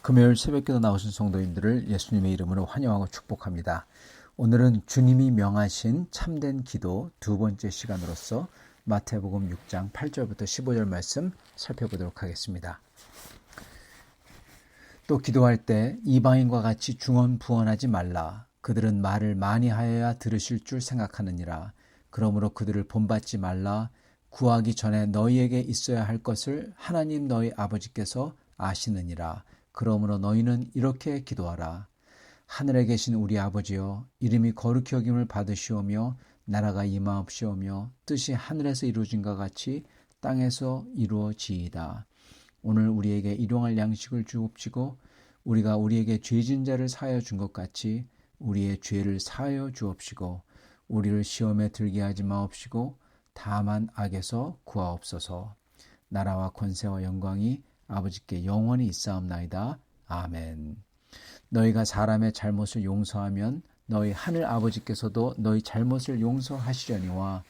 금요일 새벽기도 나오신 성도님들을 예수님의 이름으로 환영하고 축복합니다. 오늘은 주님이 명하신 참된 기도 두 번째 시간으로서 마태복음 6장 8절부터 15절 말씀 살펴보도록 하겠습니다. 또 기도할 때 이방인과 같이 중언부언하지 말라. 그들은 말을 많이 하여야 들으실 줄 생각하느니라. 그러므로 그들을 본받지 말라. 구하기 전에 너희에게 있어야 할 것을 하나님 너희 아버지께서 아시느니라. 그러므로 너희는 이렇게 기도하라. 하늘에 계신 우리 아버지여, 이름이 거룩히 여김을 받으시오며 나라가 임하옵시오며 뜻이 하늘에서 이루어진 것 같이 땅에서 이루어지이다. 오늘 우리에게 일용할 양식을 주옵시고 우리가 우리에게 죄진 자를 사하여 준 것 같이 우리의 죄를 사하여 주옵시고 우리를 시험에 들게 하지 마옵시고 다만 악에서 구하옵소서. 나라와 권세와 영광이 아버지께 영원히 있사옵나이다. 아멘. 너희가 사람의 잘못을 용서하면 너희 하늘 아버지께서도 너희 잘못을 용서하시려니와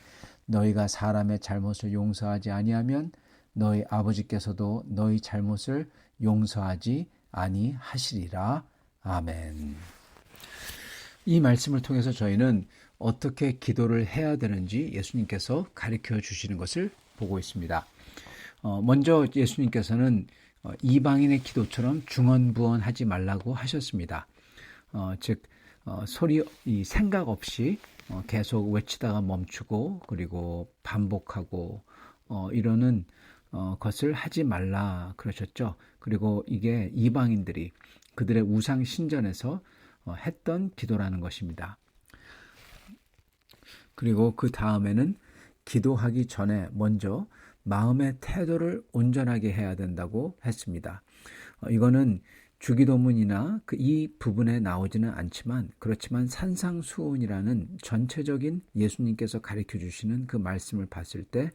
너희가 사람의 잘못을 용서하지 아니하면 너희 아버지께서도 너희 잘못을 용서하지 아니하시리라. 아멘. 이 말씀을 통해서 저희는 어떻게 기도를 해야 되는지 예수님께서 가르쳐 주시는 것을 보고 있습니다. 먼저 예수님께서는 이방인의 기도처럼 중언부언하지 말라고 하셨습니다. 즉 생각 없이 계속 외치다가 멈추고 그리고 반복하고 이러는 것을 하지 말라 그러셨죠. 그리고 이게 이방인들이 그들의 우상 신전에서 했던 기도라는 것입니다. 그리고 그 다음에는 기도하기 전에 먼저 마음의 태도를 온전하게 해야 된다고 했습니다. 이거는 주기도문이나 이 부분에 나오지는 않지만 그렇지만 산상수훈이라는 전체적인 예수님께서 가르쳐 주시는 그 말씀을 봤을 때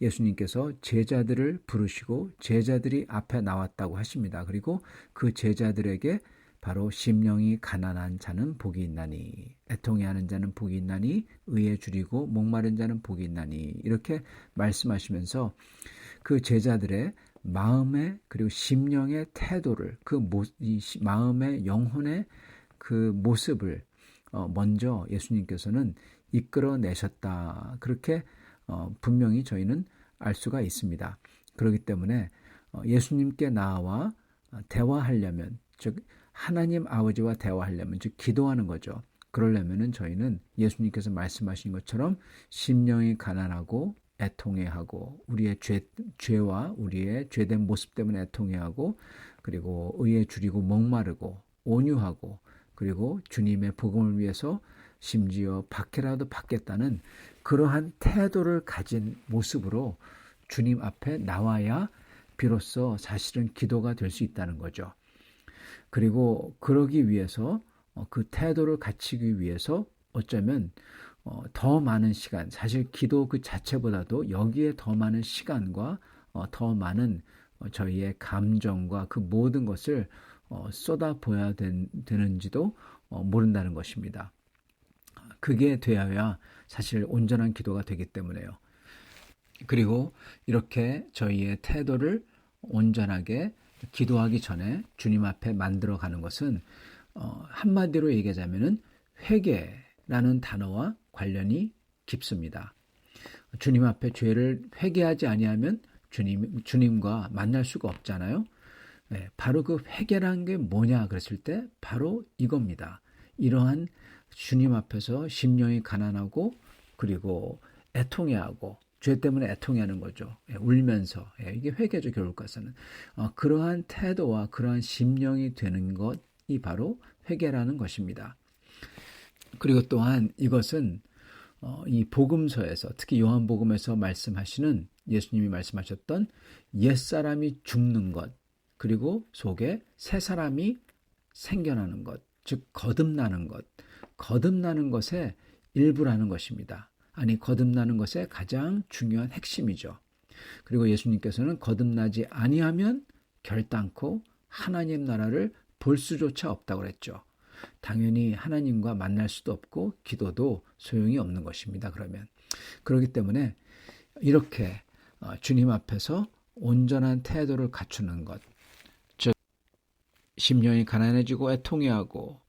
예수님께서 제자들을 부르시고 제자들이 앞에 나왔다고 하십니다. 그리고 그 제자들에게 바로 심령이 가난한 자는 복이 있나니 애통해하는 자는 복이 있나니 의에 줄이고 목마른 자는 복이 있나니 이렇게 말씀하시면서 그 제자들의 마음의 그리고 심령의 태도를 이 마음의 영혼의 그 모습을 먼저 예수님께서는 이끌어내셨다. 그렇게 분명히 저희는 알 수가 있습니다. 그렇기 때문에 예수님께 나와 대화하려면 즉 하나님 아버지와 대화하려면 즉 기도하는 거죠. 그러려면은 저희는 예수님께서 말씀하신 것처럼 심령이 가난하고 애통해하고 우리의 죄와 우리의 죄된 모습 때문에 애통해하고 그리고 의에 줄이고 목마르고 온유하고 그리고 주님의 복음을 위해서 심지어 박해라도 받겠다는 그러한 태도를 가진 모습으로 주님 앞에 나와야 비로소 사실은 기도가 될 수 있다는 거죠. 그리고 그러기 위해서 그 태도를 갖추기 위해서 어쩌면 더 많은 시간, 사실 기도 그 자체보다도 여기에 더 많은 시간과 더 많은 저희의 감정과 그 모든 것을 쏟아부어야 되는지도 모른다는 것입니다. 그게 되어야 사실 온전한 기도가 되기 때문에요. 그리고 이렇게 저희의 태도를 온전하게 기도하기 전에 주님 앞에 만들어가는 것은 한마디로 얘기하자면 회개라는 단어와 관련이 깊습니다. 주님 앞에 죄를 회개하지 아니하면 주님과 만날 수가 없잖아요. 네, 바로 그 회개라는 게 뭐냐 그랬을 때 바로 이겁니다. 이러한 주님 앞에서 심령이 가난하고 그리고 애통해하고 죄 때문에 애통해하는 거죠. 울면서 이게 회개죠. 결국 가서는 그러한 태도와 그러한 심령이 되는 것이 바로 회개라는 것입니다. 그리고 또한 이것은 이 복음서에서 특히 요한복음에서 말씀하시는 예수님이 말씀하셨던 옛사람이 죽는 것 그리고 속에 새 사람이 생겨나는 것 즉 거듭나는 것의 일부라는 것입니다. 아니 거듭나는 것의 가장 중요한 핵심이죠. 그리고 예수님께서는 거듭나지 아니하면 결단코 하나님 나라를 볼 수조차 없다고 그랬죠. 당연히 하나님과 만날 수도 없고 기도도 소용이 없는 것입니다. 그렇기 때문에 이렇게 주님 앞에서 온전한 태도를 갖추는 것, 즉 심령이 가난해지고 애통해하고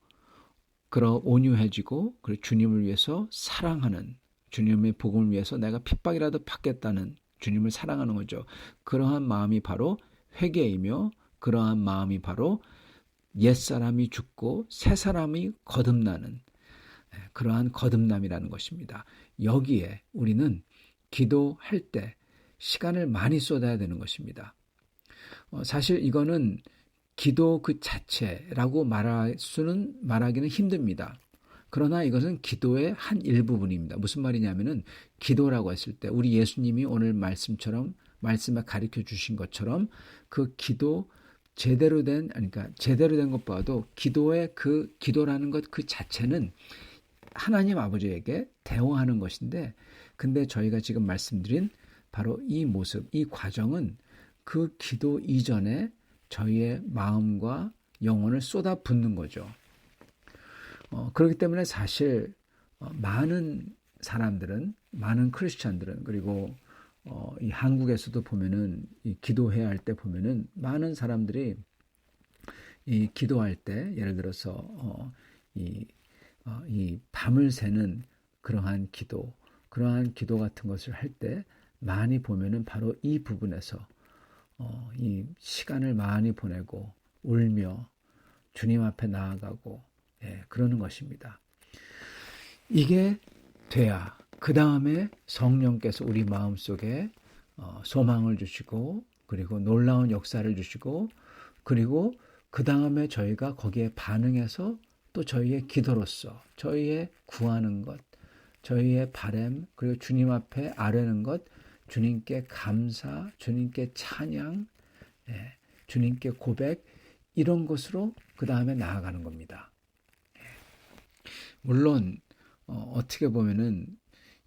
그러 온유해지고 그리고 주님을 위해서 사랑하는, 주님의 복음을 위해서 내가 핍박이라도 받겠다는 주님을 사랑하는 거죠. 그러한 마음이 바로 회개이며 그러한 마음이 바로 옛사람이 죽고 새사람이 거듭나는 그러한 거듭남이라는 것입니다. 여기에 우리는 기도할 때 시간을 많이 쏟아야 되는 것입니다. 사실 이거는 기도 그 자체라고 말하기는 힘듭니다. 그러나 이것은 기도의 한 일부분입니다. 무슨 말이냐면은 기도라고 했을 때 우리 예수님이 오늘 말씀에 가르쳐 주신 것처럼 그 기도 제대로 된 것 봐도 기도라는 것 그 자체는 하나님 아버지에게 대화하는 것인데, 근데 저희가 지금 말씀드린 바로 이 모습, 이 과정은 그 기도 이전에 저희의 마음과 영혼을 쏟아붓는 거죠. 그렇기 때문에 사실 많은 사람들은, 많은 크리스찬들은, 그리고 이 한국에서도 보면은 이 기도해야 할 때 보면은 많은 사람들이 이 기도할 때 예를 들어서 이 밤을 새는 그러한 기도 같은 것을 할 때 많이 보면은 바로 이 부분에서 이 시간을 많이 보내고 울며 주님 앞에 나아가고 그러는 것입니다. 이게 돼야 그 다음에 성령께서 우리 마음속에 소망을 주시고 그리고 놀라운 역사를 주시고 그리고 그 다음에 저희가 거기에 반응해서 또 저희의 기도로서 저희의 구하는 것, 저희의 바람, 그리고 주님 앞에 아뢰는 것, 주님께 감사, 주님께 찬양, 주님께 고백, 이런 것으로 그 다음에 나아가는 겁니다. 물론 어떻게 보면은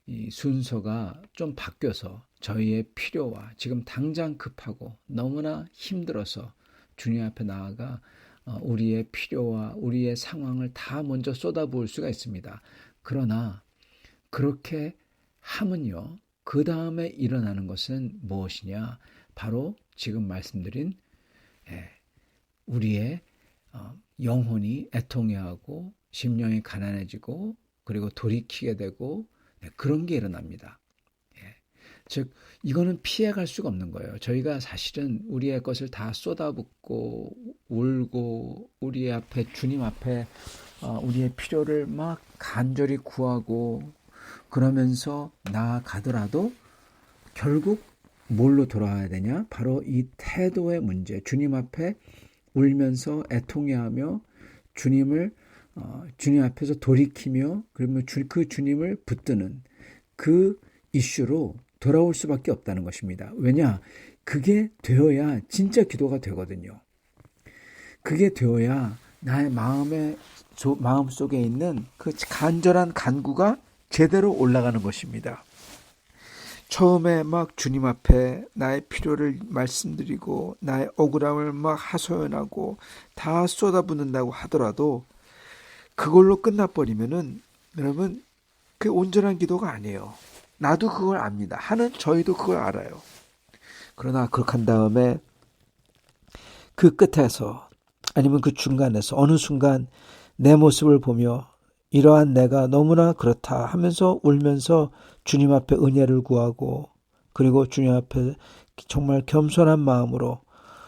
이 순서가 좀 바뀌어서 저희의 필요와 지금 당장 급하고 너무나 힘들어서 주님 앞에 나아가 우리의 필요와 우리의 상황을 다 먼저 쏟아부을 수가 있습니다. 그러나 그렇게 하면요, 그 다음에 일어나는 것은 무엇이냐? 바로 지금 말씀드린 우리의 영혼이 애통해하고 심령이 가난해지고 그리고 돌이키게 되고 그런 게 일어납니다. 즉 이거는 피해갈 수가 없는 거예요. 저희가 사실은 우리의 것을 다 쏟아붓고 울고 우리 앞에 주님 앞에 우리의 필요를 막 간절히 구하고 그러면서 나아가더라도 결국 뭘로 돌아와야 되냐? 바로 이 태도의 문제. 주님 앞에 울면서 애통해하며 주님 앞에서 돌이키며 그러면 그 주님을 붙드는 그 이슈로 돌아올 수밖에 없다는 것입니다. 왜냐? 그게 되어야 진짜 기도가 되거든요. 그게 되어야 나의 마음속에 있는 그 간절한 간구가 제대로 올라가는 것입니다. 처음에 막 주님 앞에 나의 필요를 말씀드리고 나의 억울함을 막 하소연하고 다 쏟아붓는다고 하더라도 그걸로 끝나버리면은 여러분 그게 온전한 기도가 아니에요. 나도 그걸 압니다. 저희도 그걸 알아요. 그러나 그렇게 한 다음에 그 끝에서 아니면 그 중간에서 어느 순간 내 모습을 보며 이러한 내가 너무나 그렇다 하면서 울면서 주님 앞에 은혜를 구하고 그리고 주님 앞에 정말 겸손한 마음으로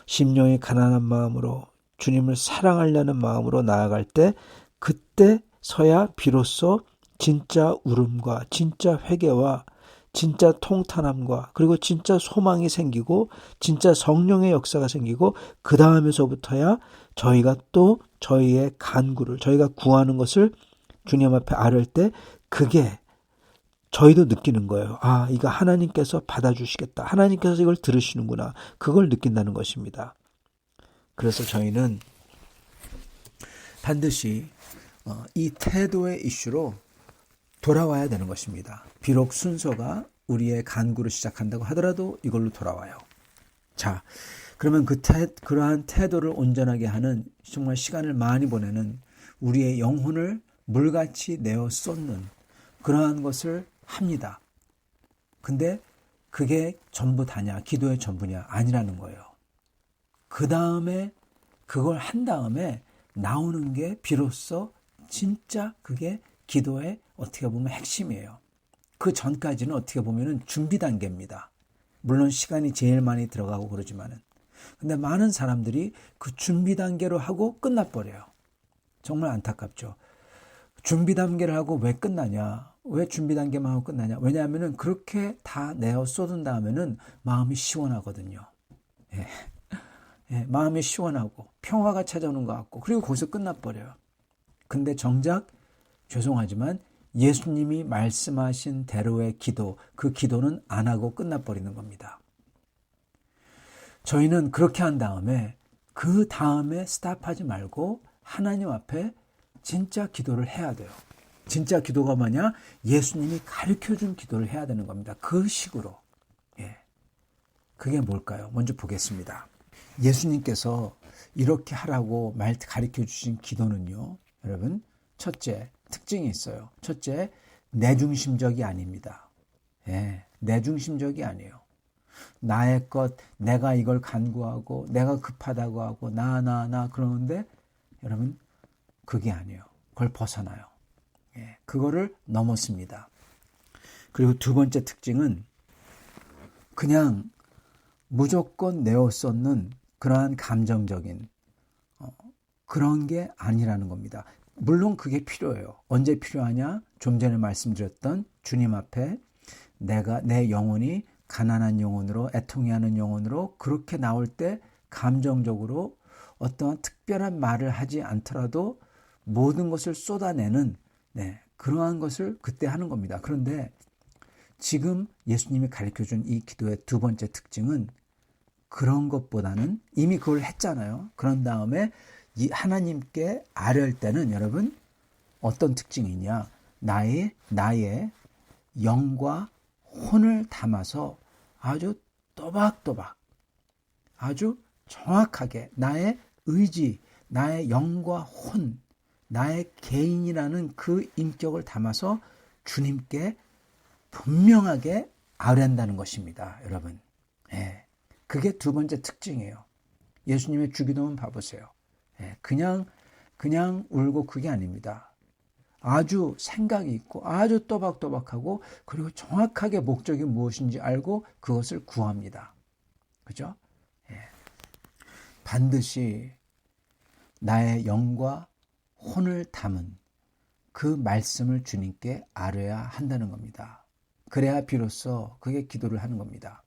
심령이 가난한 마음으로 주님을 사랑하려는 마음으로 나아갈 때 그때서야 비로소 진짜 울음과 진짜 회개와 진짜 통탄함과 그리고 진짜 소망이 생기고 진짜 성령의 역사가 생기고 그 다음에서부터야 저희가 또 저희의 간구를 저희가 구하는 것을 주님 앞에 아뢰을 때 그게 저희도 느끼는 거예요. 아, 이거 하나님께서 받아주시겠다. 하나님께서 이걸 들으시는구나. 그걸 느낀다는 것입니다. 그래서 저희는 반드시 이 태도의 이슈로 돌아와야 되는 것입니다. 비록 순서가 우리의 간구를 시작한다고 하더라도 이걸로 돌아와요. 자, 그러면 그러한 태도를 온전하게 하는 정말 시간을 많이 보내는 우리의 영혼을 물같이 내어 쏟는 그러한 것을 합니다. 근데 그게 전부 다냐? 기도의 전부냐? 아니라는 거예요. 그 다음에 그걸 한 다음에 나오는 게 비로소 진짜 그게 기도의 어떻게 보면 핵심이에요. 그 전까지는 어떻게 보면은 준비 단계입니다. 물론 시간이 제일 많이 들어가고 그러지만은. 근데 많은 사람들이 그 준비 단계로 하고 끝나버려요. 정말 안타깝죠. 준비 단계를 하고 왜 끝나냐? 왜 준비 단계만 하고 끝나냐? 왜냐하면은 그렇게 다 내어 쏟은 다음에는 마음이 시원하거든요. 예. 예, 마음이 시원하고 평화가 찾아오는 것 같고 그리고 거기서 끝나버려요. 근데 정작 죄송하지만 예수님이 말씀하신 대로의 기도, 그 기도는 안 하고 끝나버리는 겁니다. 저희는 그렇게 한 다음에 그 다음에 스탑하지 말고 하나님 앞에 진짜 기도를 해야 돼요. 진짜 기도가 뭐냐? 예수님이 가르쳐준 기도를 해야 되는 겁니다. 그 식으로. 예. 그게 뭘까요? 먼저 보겠습니다. 예수님께서 이렇게 하라고 가르쳐 주신 기도는요. 여러분, 첫째, 특징이 있어요. 첫째, 내중심적이 아닙니다. 예, 내중심적이 아니에요. 나의 것, 내가 이걸 간구하고 내가 급하다고 하고 나 그러는데 여러분 그게 아니에요. 그걸 벗어나요. 예, 그거를 넘었습니다. 그리고 두 번째 특징은 그냥 무조건 내어 쏟는 그러한 감정적인 그런 게 아니라는 겁니다. 물론 그게 필요해요. 언제 필요하냐? 좀 전에 말씀드렸던 주님 앞에 내가 내 영혼이 가난한 영혼으로 애통해하는 영혼으로 그렇게 나올 때 감정적으로 어떠한 특별한 말을 하지 않더라도 모든 것을 쏟아내는 그러한 것을 그때 하는 겁니다. 그런데 지금 예수님이 가르쳐준 이 기도의 두 번째 특징은 그런 것보다는 이미 그걸 했잖아요. 그런 다음에 이 하나님께 아뢰을 때는 여러분 어떤 특징이 있냐? 나의 영과 혼을 담아서 아주 또박또박 아주 정확하게 나의 의지, 나의 영과 혼, 나의 개인이라는 그 인격을 담아서 주님께 분명하게 아뢰한다는 것입니다. 여러분. 예, 그게 두 번째 특징이에요. 예수님의 주기도문 봐보세요. 예, 그냥 울고 그게 아닙니다. 아주 생각이 있고 아주 또박또박하고 그리고 정확하게 목적이 무엇인지 알고 그것을 구합니다. 그죠? 예. 반드시 나의 영과 혼을 담은 그 말씀을 주님께 아뢰야 한다는 겁니다. 그래야 비로소 그게 기도를 하는 겁니다.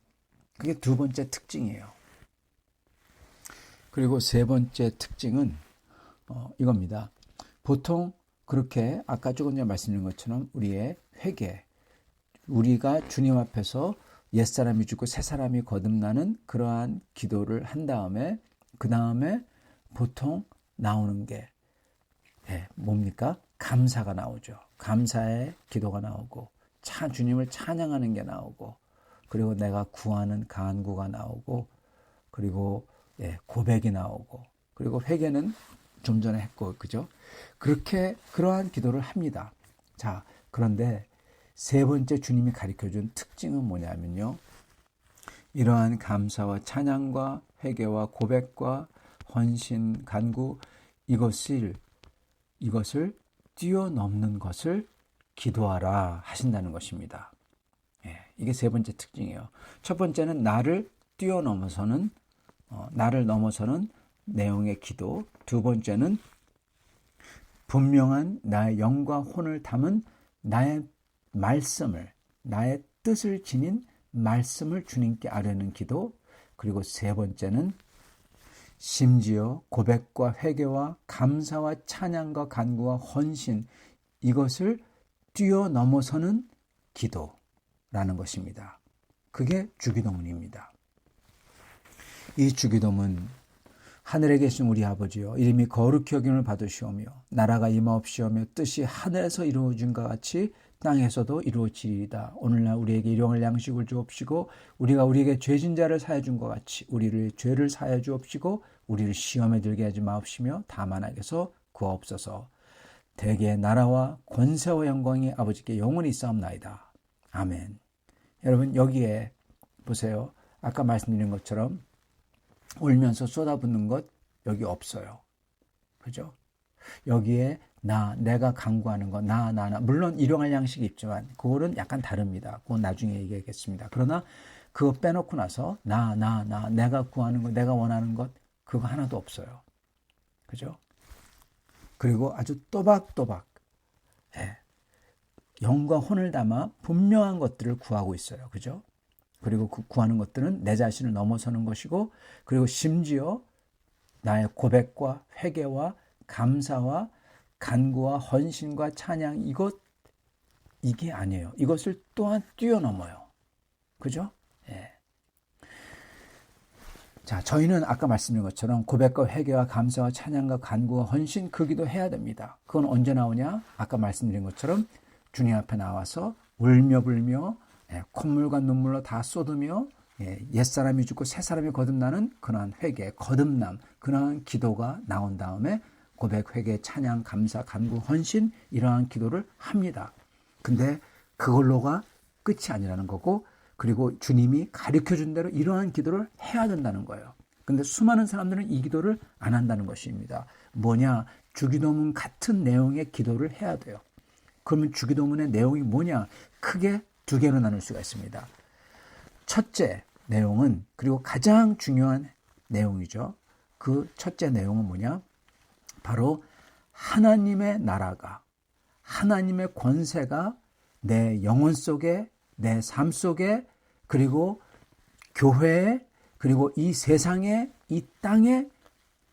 그게 두 번째 특징이에요. 그리고 세 번째 특징은 이겁니다. 보통 그렇게 아까 조금 전에 말씀드린 것처럼 우리의 회개, 우리가 주님 앞에서 옛사람이 죽고 새사람이 거듭나는 그러한 기도를 한 다음에 그 다음에 보통 나오는 게 뭡니까? 감사가 나오죠. 감사의 기도가 나오고 주님을 찬양하는 게 나오고 그리고 내가 구하는 간구가 나오고 그리고 고백이 나오고 그리고 회개는 좀 전에 했고 그죠? 그렇게 그러한 기도를 합니다. 자, 그런데 세 번째 주님이 가르쳐준 특징은 뭐냐면요. 이러한 감사와 찬양과 회개와 고백과 헌신, 간구 이것을 뛰어넘는 것을 기도하라 하신다는 것입니다. 이게 세 번째 특징이에요. 첫 번째는 나를 넘어서는 내용의 기도. 두 번째는 분명한 나의 영과 혼을 담은 나의 말씀을, 나의 뜻을 지닌 말씀을 주님께 아뢰는 기도. 그리고 세 번째는 심지어 고백과 회개와 감사와 찬양과 간구와 헌신 이것을 뛰어넘어서는 기도라는 것입니다. 그게 주기도문입니다. 이 주기도문 하늘에 계신 우리 아버지여 이름이 거룩히 여김을 받으시오며 나라가 임하옵시오며 뜻이 하늘에서 이루어진 것 같이 땅에서도 이루어지리이다. 오늘날 우리에게 일용할 양식을 주옵시고 우리가 우리에게 죄진 자를 사해 준 것 같이 우리를 죄를 사해 주옵시고 우리를 시험에 들게 하지 마옵시며 다만 악에서 구하옵소서. 대개의 나라와 권세와 영광이 아버지께 영원히 있사옵나이다. 아멘. 여러분 여기에 보세요. 아까 말씀드린 것처럼 울면서 쏟아붓는 것 여기 없어요. 그죠? 여기에 내가 강구하는 거, 물론 일용할 양식이 있지만 그거는 약간 다릅니다. 그건 나중에 얘기하겠습니다. 그러나 그거 빼놓고 나서 내가 구하는 것, 내가 원하는 것, 그거 하나도 없어요. 그죠? 그리고 아주 또박또박 영과 혼을 담아 분명한 것들을 구하고 있어요. 그죠? 그리고 그 구하는 것들은 내 자신을 넘어서는 것이고, 그리고 심지어 나의 고백과 회개와 감사와 간구와 헌신과 찬양, 이게 아니에요. 이것을 또한 뛰어넘어요. 그죠? 예. 자, 저희는 아까 말씀드린 것처럼 고백과 회개와 감사와 찬양과 간구와 헌신, 그 기도 해야 됩니다. 그건 언제 나오냐? 아까 말씀드린 것처럼 주님 앞에 나와서 울며 불며 콧물과 눈물로 다 쏟으며 옛사람이 죽고 새사람이 거듭나는 그러한 회개, 거듭남, 그러한 기도가 나온 다음에 고백, 회개, 찬양, 감사, 간구, 헌신, 이러한 기도를 합니다. 근데 그걸로가 끝이 아니라는 거고, 그리고 주님이 가르쳐준 대로 이러한 기도를 해야 된다는 거예요. 근데 수많은 사람들은 이 기도를 안 한다는 것입니다. 뭐냐? 주기도문 같은 내용의 기도를 해야 돼요. 그러면 주기도문의 내용이 뭐냐? 크게 두 개로 나눌 수가 있습니다. 첫째 내용은, 그리고 가장 중요한 내용이죠. 그 첫째 내용은 뭐냐? 바로 하나님의 나라가, 하나님의 권세가 내 영혼 속에, 내 삶 속에, 그리고 교회에, 그리고 이 세상에, 이 땅에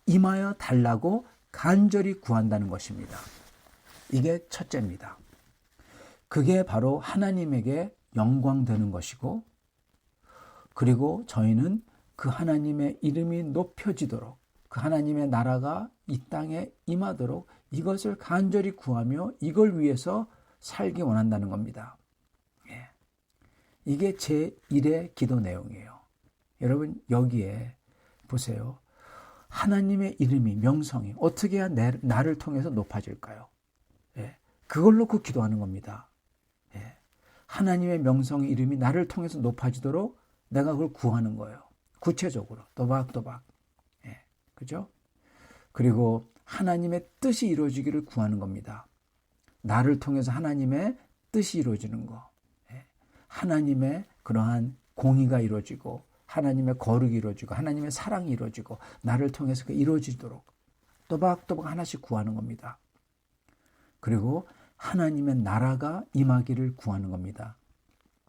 임하여 달라고 간절히 구한다는 것입니다. 이게 첫째입니다. 그게 바로 하나님에게 영광 되는 것이고, 그리고 저희는 그 하나님의 이름이 높여지도록, 그 하나님의 나라가 이 땅에 임하도록 이것을 간절히 구하며 이걸 위해서 살기 원한다는 겁니다. 이게 제1의 기도 내용이에요. 여러분, 여기에 보세요. 하나님의 이름이, 명성이 어떻게 해야 나를 통해서 높아질까요? 그걸 놓고 기도하는 겁니다. 하나님의 명성의 이름이 나를 통해서 높아지도록 내가 그걸 구하는 거예요. 구체적으로 또박또박. 그죠? 그리고 하나님의 뜻이 이루어지기를 구하는 겁니다. 나를 통해서 하나님의 뜻이 이루어지는 거. 하나님의 그러한 공의가 이루어지고, 하나님의 거룩이 이루어지고, 하나님의 사랑이 이루어지고, 나를 통해서 그 이루어지도록 또박또박 하나씩 구하는 겁니다. 그리고 하나님의 나라가 임하기를 구하는 겁니다.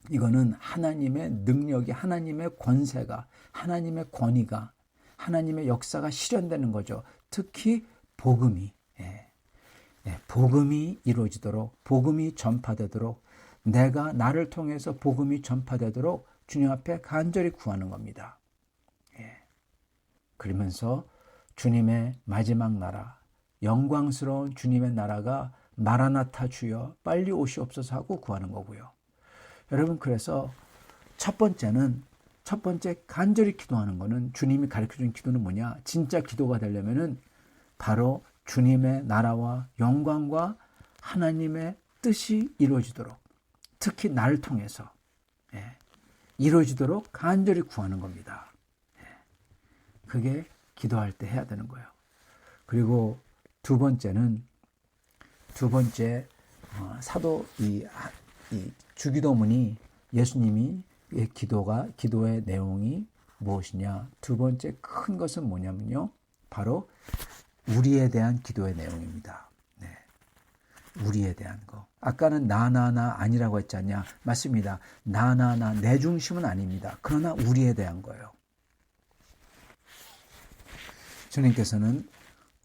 이거는 하나님의 능력이, 하나님의 권세가, 하나님의 권위가, 하나님의 역사가 실현되는 거죠. 특히 복음이 이루어지도록, 복음이 전파되도록, 내가 나를 통해서 복음이 전파되도록 주님 앞에 간절히 구하는 겁니다. 그러면서 주님의 마지막 나라, 영광스러운 주님의 나라가 마라나타 주여 빨리 오시옵소서 하고 구하는 거고요. 여러분, 그래서 첫 번째 간절히 기도하는 거는, 주님이 가르쳐준 기도는 뭐냐? 진짜 기도가 되려면은 바로 주님의 나라와 영광과 하나님의 뜻이 이루어지도록, 특히 나를 통해서 이루어지도록 간절히 구하는 겁니다. 그게 기도할 때 해야 되는 거예요. 그리고 두 번째 사도 이 주기도문이, 예수님이 기도의 내용이 무엇이냐? 두 번째 큰 것은 뭐냐면요, 바로 우리에 대한 기도의 내용입니다. 우리에 대한 거. 아까는 나 아니라고 했지 않냐? 맞습니다. 내 중심은 아닙니다. 그러나 우리에 대한 거예요. 주님께서는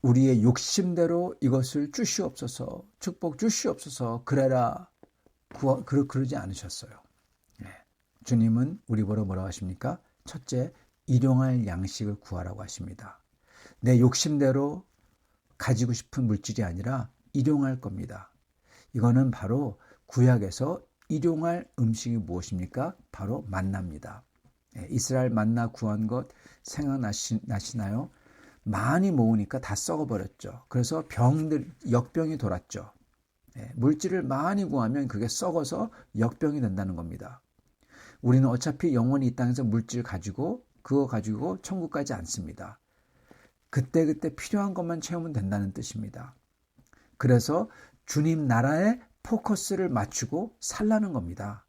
우리의 욕심대로 이것을 주시옵소서, 축복 주시옵소서, 그래라, 그러지 않으셨어요. 주님은 우리 보러 뭐라고 하십니까? 첫째, 일용할 양식을 구하라고 하십니다. 내 욕심대로 가지고 싶은 물질이 아니라 일용할 겁니다. 이거는 바로 구약에서 일용할 음식이 무엇입니까? 바로 만나입니다. 이스라엘 만나 구한 것 생각나시나요? 많이 모으니까 다 썩어버렸죠. 그래서 역병이 돌았죠. 물질을 많이 구하면 그게 썩어서 역병이 된다는 겁니다. 우리는 어차피 영원히 이 땅에서 물질 가지고, 그거 가지고 천국 가지 않습니다. 그때그때 필요한 것만 채우면 된다는 뜻입니다. 그래서 주님 나라에 포커스를 맞추고 살라는 겁니다.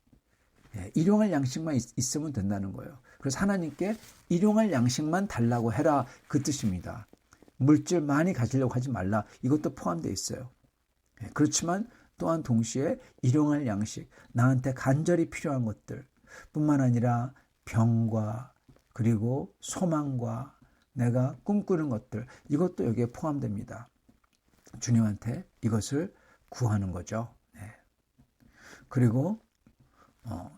일용할 양식만 있으면 된다는 거예요. 그래서 하나님께 일용할 양식만 달라고 해라, 그 뜻입니다. 물질 많이 가지려고 하지 말라, 이것도 포함되어 있어요. 그렇지만 또한 동시에 일용할 양식, 나한테 간절히 필요한 것들 뿐만 아니라 병과 그리고 소망과 내가 꿈꾸는 것들, 이것도 여기에 포함됩니다. 주님한테 이것을 구하는 거죠. 그리고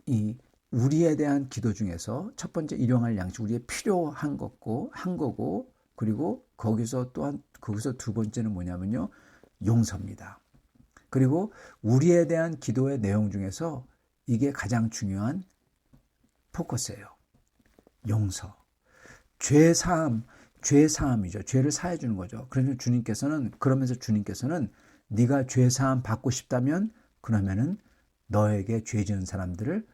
이 우리에 대한 기도 중에서 첫 번째 일용할 양식, 우리의 필요한 거고, 그리고 거기서 두 번째는 뭐냐면요, 용서입니다. 그리고 우리에 대한 기도의 내용 중에서 이게 가장 중요한 포커스예요. 용서. 죄사함이죠. 죄를 사해 주는 거죠. 그러면서 주님께서는 네가 죄사함 받고 싶다면 그러면은 너에게 죄 지은 사람들을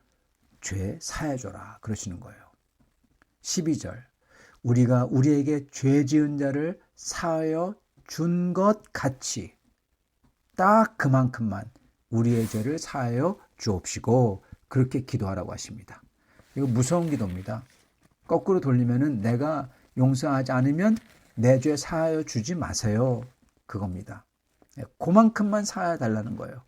죄 사해 줘라, 그러시는 거예요. 12절. 우리가 우리에게 죄 지은 자를 사하여 준 것 같이 딱 그만큼만 우리의 죄를 사하여 주옵시고, 그렇게 기도하라고 하십니다. 이거 무서운 기도입니다. 거꾸로 돌리면은 내가 용서하지 않으면 내 죄 사하여 주지 마세요, 그겁니다. 그만큼만 사하여 달라는 거예요.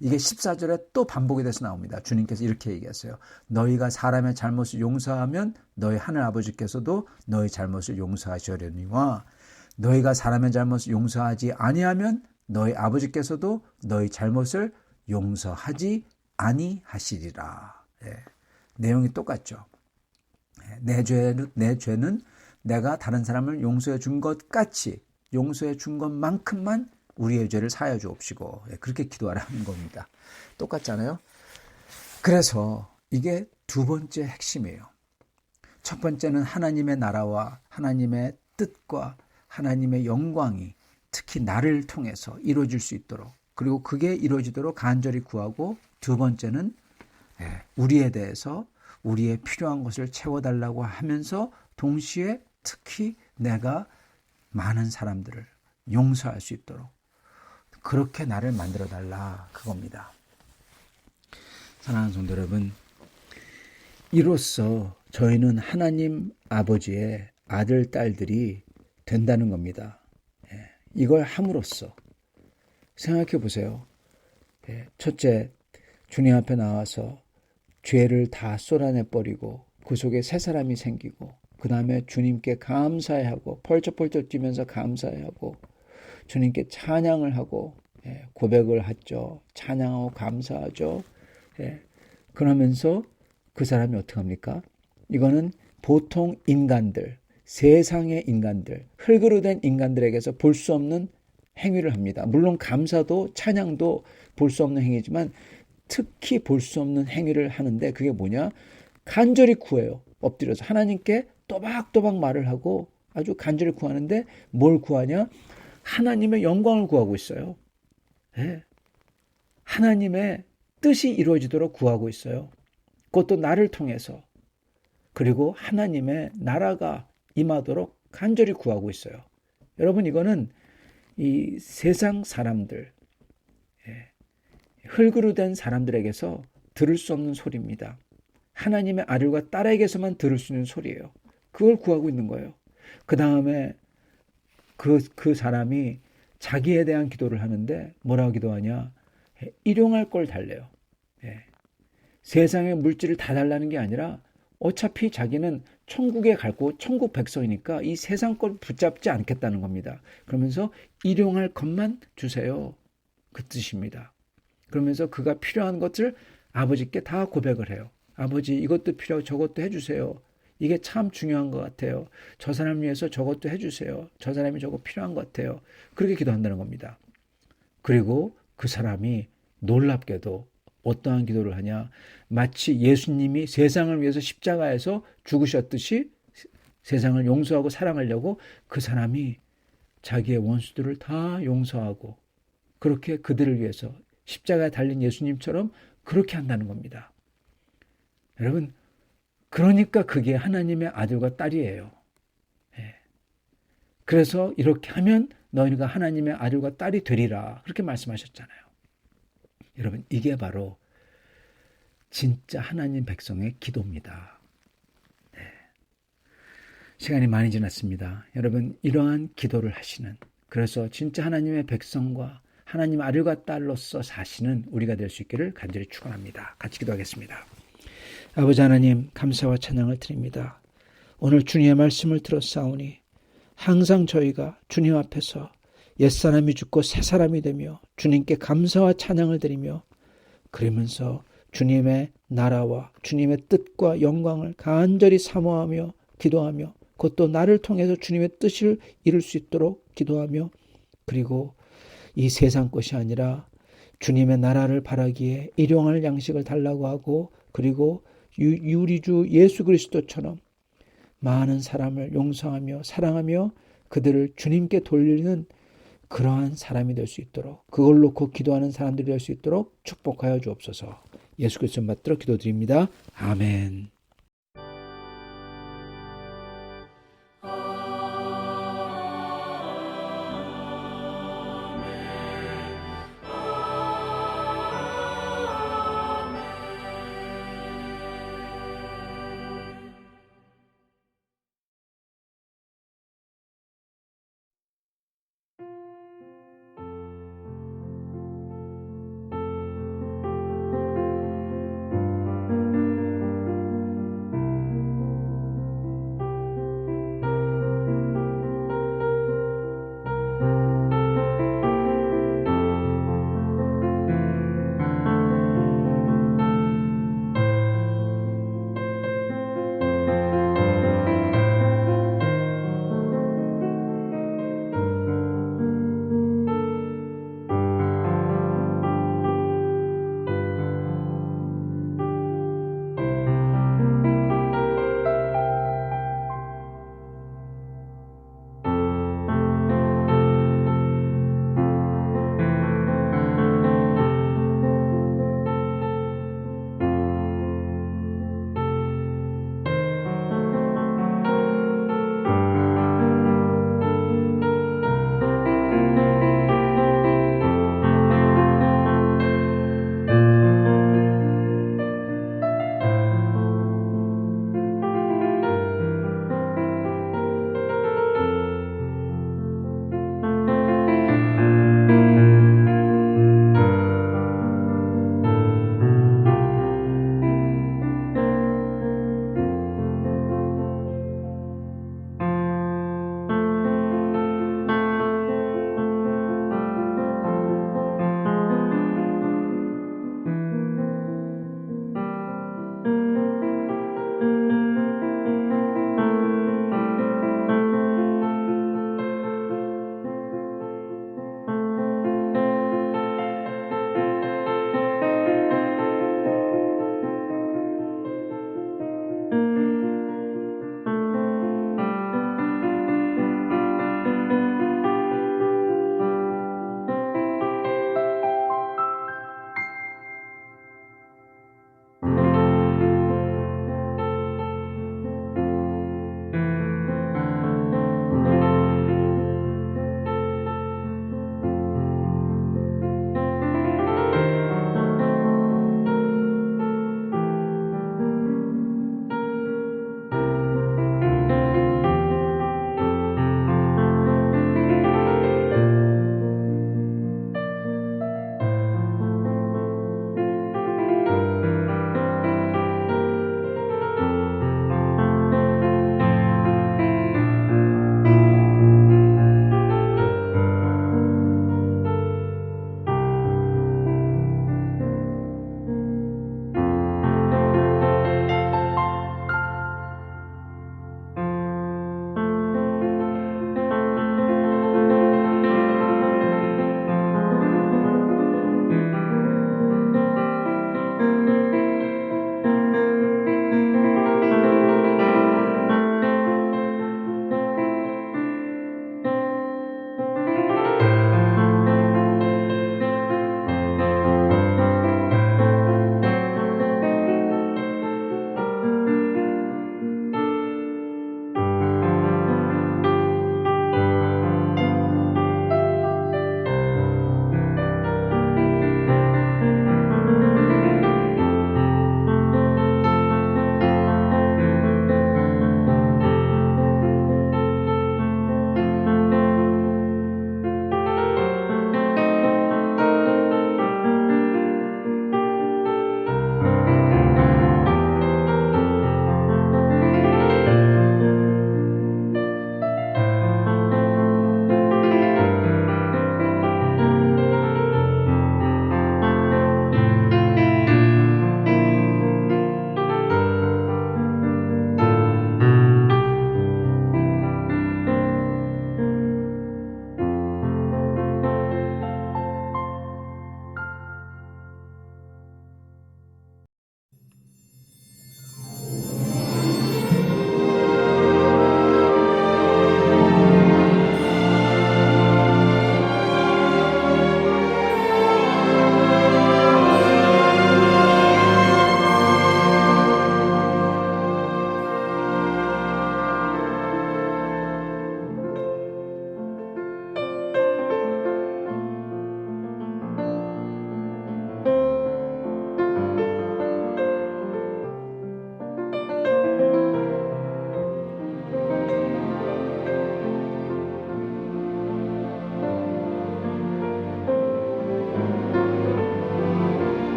이게 14절에 또 반복이 돼서 나옵니다. 주님께서 이렇게 얘기했어요. 너희가 사람의 잘못을 용서하면 너희 하늘 아버지께서도 너희 잘못을 용서하시려니와 너희가 사람의 잘못을 용서하지 아니하면 너희 아버지께서도 너희 잘못을 용서하지 아니하시리라. 내용이 똑같죠. 내 죄는 내가 다른 사람을 용서해 준 것 같이 용서해 준 것만큼만 우리의 죄를 사하여 주옵시고, 그렇게 기도하라는 겁니다. 똑같잖아요. 그래서 이게 두 번째 핵심이에요. 첫 번째는 하나님의 나라와 하나님의 뜻과 하나님의 영광이 특히 나를 통해서 이루어질 수 있도록, 그리고 그게 이루어지도록 간절히 구하고, 두 번째는 우리에 대해서 우리의 필요한 것을 채워달라고 하면서 동시에 특히 내가 많은 사람들을 용서할 수 있도록 그렇게 나를 만들어달라, 그겁니다. 사랑하는 성도 여러분, 이로써 저희는 하나님 아버지의 아들, 딸들이 된다는 겁니다. 이걸 함으로써 생각해 보세요. 첫째, 주님 앞에 나와서 죄를 다 쏟아내버리고 그 속에 새 사람이 생기고, 그 다음에 주님께 감사해하고 펄쩍펄쩍 뛰면서 감사해하고 주님께 찬양을 하고 고백을 하죠. 찬양하고 감사하죠. 그러면서 그 사람이 어떻게 합니까? 이거는 보통 인간들, 세상의 인간들, 흙으로 된 인간들에게서 볼 수 없는 행위를 합니다. 물론 감사도 찬양도 볼 수 없는 행위지만 특히 볼 수 없는 행위를 하는데, 그게 뭐냐? 간절히 구해요. 엎드려서 하나님께 또박또박 말을 하고 아주 간절히 구하는데, 뭘 구하냐? 하나님의 영광을 구하고 있어요. 하나님의 뜻이 이루어지도록 구하고 있어요. 그것도 나를 통해서. 그리고 하나님의 나라가 임하도록 간절히 구하고 있어요. 여러분, 이거는 이 세상 사람들, 흙으로 된 사람들에게서 들을 수 없는 소리입니다. 하나님의 아들과 딸에게서만 들을 수 있는 소리예요. 그걸 구하고 있는 거예요. 그 다음에 그 사람이 자기에 대한 기도를 하는데 뭐라고 기도하냐? 일용할 걸 달래요. 세상의 물질을 다 달라는 게 아니라 어차피 자기는 천국에 갈고 천국 백성이니까 이 세상 걸 붙잡지 않겠다는 겁니다. 그러면서 일용할 것만 주세요, 그 뜻입니다. 그러면서 그가 필요한 것을 아버지께 다 고백을 해요. 아버지, 이것도 필요하고 저것도 해주세요. 이게 참 중요한 것 같아요. 저 사람 위해서 저것도 해주세요. 저 사람이 저거 필요한 것 같아요. 그렇게 기도한다는 겁니다. 그리고 그 사람이 놀랍게도 어떠한 기도를 하냐? 마치 예수님이 세상을 위해서 십자가에서 죽으셨듯이 세상을 용서하고 사랑하려고 그 사람이 자기의 원수들을 다 용서하고 그렇게 그들을 위해서 십자가에 달린 예수님처럼 그렇게 한다는 겁니다. 여러분, 그러니까 그게 하나님의 아들과 딸이에요. 그래서 이렇게 하면 너희가 하나님의 아들과 딸이 되리라. 그렇게 말씀하셨잖아요. 여러분, 이게 바로 진짜 하나님 백성의 기도입니다. 네. 시간이 많이 지났습니다. 여러분, 이러한 기도를 하시는, 그래서 진짜 하나님의 백성과 하나님 아들과 딸로서 사시는 우리가 될 수 있기를 간절히 축원합니다. 같이 기도하겠습니다. 아버지 하나님, 감사와 찬양을 드립니다. 오늘 주님의 말씀을 들었사오니 항상 저희가 주님 앞에서 옛사람이 죽고 새사람이 되며 주님께 감사와 찬양을 드리며, 그러면서 주님의 나라와 주님의 뜻과 영광을 간절히 사모하며 기도하며, 그것도 나를 통해서 주님의 뜻을 이룰 수 있도록 기도하며, 그리고 이 세상 것이 아니라 주님의 나라를 바라기에 일용할 양식을 달라고 하고, 그리고 우리 주 예수 그리스도처럼 많은 사람을 용서하며 사랑하며 그들을 주님께 돌리는 그러한 사람이 될 수 있도록, 그걸 놓고 기도하는 사람들이 될 수 있도록 축복하여 주옵소서. 예수 그리스도 받들어 기도드립니다. 아멘.